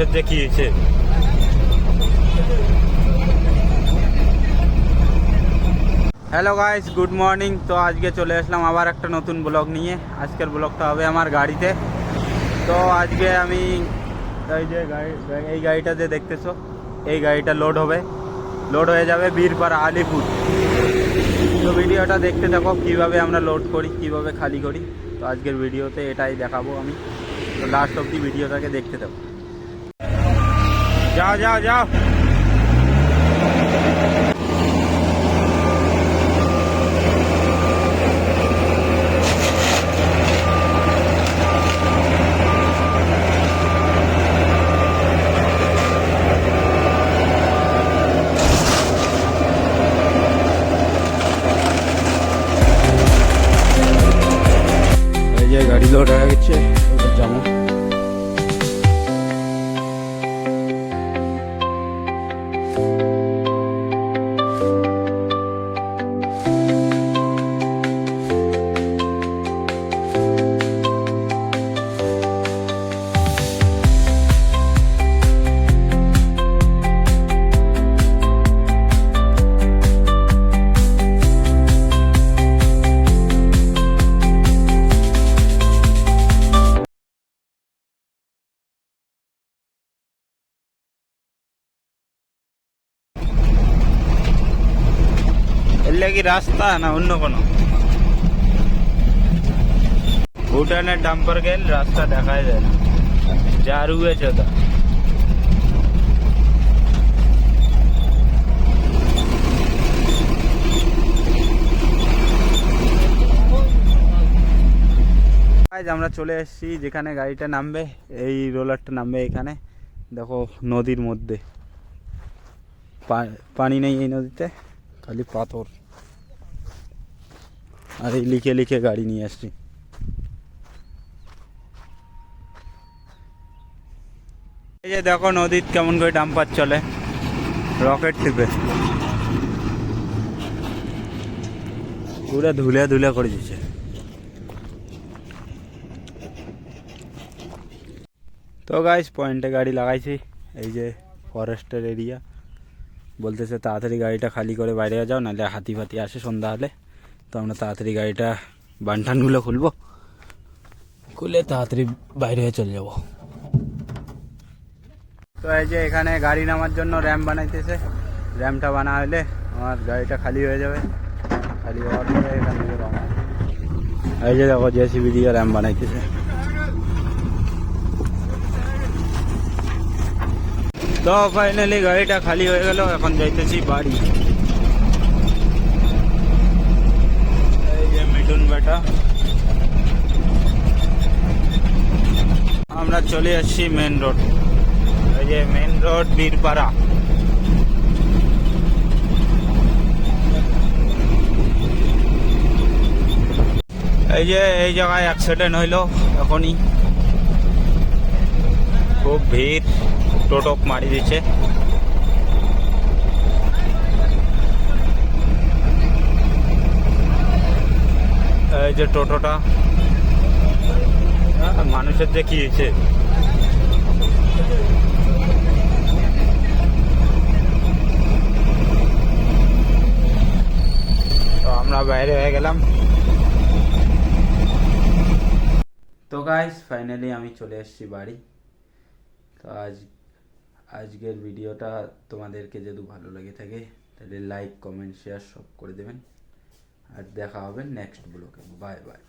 মানুষের যে কি হয়েছে। Hello guys, good morning. তো আজকে চলে আসলাম আবার একটা নতুন ব্লগ নিয়ে। আজকের ব্লগটা হবে আমার গাড়িতে। তো আজকে আমি এই যে এই গাড়িটা যে দেখতেছো, এই গাড়িটা লোড হয়ে যাবে বীরপাড়া আলিপুর। তো ভিডিওটা দেখতে থাকো কীভাবে আমরা লোড করি, কীভাবে খালি করি। তো আজকের ভিডিওতে এটাই দেখাবো আমি। তো লাস্ট অবধি ভিডিওটাকে দেখতে থাকো। যাও যাও যাও। এই যে গাড়ি লোড হয়ে গেছে, এবার যাবো। এলে কি রাস্তা না অন্য কোনো? ভুটানের ডাম্পার গেল রাস্তা দেখাই যায় না, যা রুয়েছে ওটা। আমরা চলে এসেছি যেখানে গাড়িটা নামবে, এই রোলারটা নামবে এখানে। দেখো নদীর মধ্যে পানি নেই এই নদীতে, খালি পাথর। আর এই লিখে লিখে গাড়ি নিয়ে আসছি। এই যে দেখো নদীর কেমন করে ডাম্পার চলে, রকেট টিপে পুরো ধুলে ধুলে করে দিচ্ছে। তো গাইস পয়েন্টে গাড়ি লাগাইছি, এই যে ফরেস্টের এরিয়া। বলতেছে তাড়াতাড়ি গাড়িটা খালি করে বাইরে যাও, নাহলে হাতি ফাতি আসে সন্ধ্যা হলে। তো আমরা তাড়াতাড়ি গাড়িটা বানটানগুলো খুলবো, খুলে তাড়াতাড়ি বাইরে হয়ে চলে যাব। তো এই যে এখানে গাড়ি নামার জন্য র্যাম্প বানাইতেছে। র্যাম্পটা বানা হলে আমার গাড়িটা খালি হয়ে যাবে। খালি হওয়ার পরে এখান থেকে রওনা। এই যে দেখো জেসিবি দিয়ে র্যাম্প বানাইতেছে। তো ফাইনালি গাড়িটা খালি হয়ে গেল, এখন যাইতেছি বাড়ি। এই যে মিঠুন বেটা, আমরা চলে আসছি মেন রোড। এই যে মেন রোড বীরপাড়া। এই যে এই জায়গায় অ্যাক্সিডেন্ট হইলো এখনই, খুব ভিড়, টোটো মারি দিচ্ছে। এই যে টোটোটা, মানুষের যে কি হয়েছে। তো আমরা বাইরে হয়ে গেলাম। তো গাইস ফাইনালি আমি চলে এসেছি বাড়ি। তো আজকের ভিডিওটা তোমাদেরকে যদি ভালো লেগে থাকে তাহলে লাইক কমেন্ট শেয়ার সব করে দেবেন। আর দেখা হবে নেক্সট ব্লগে। Bye bye.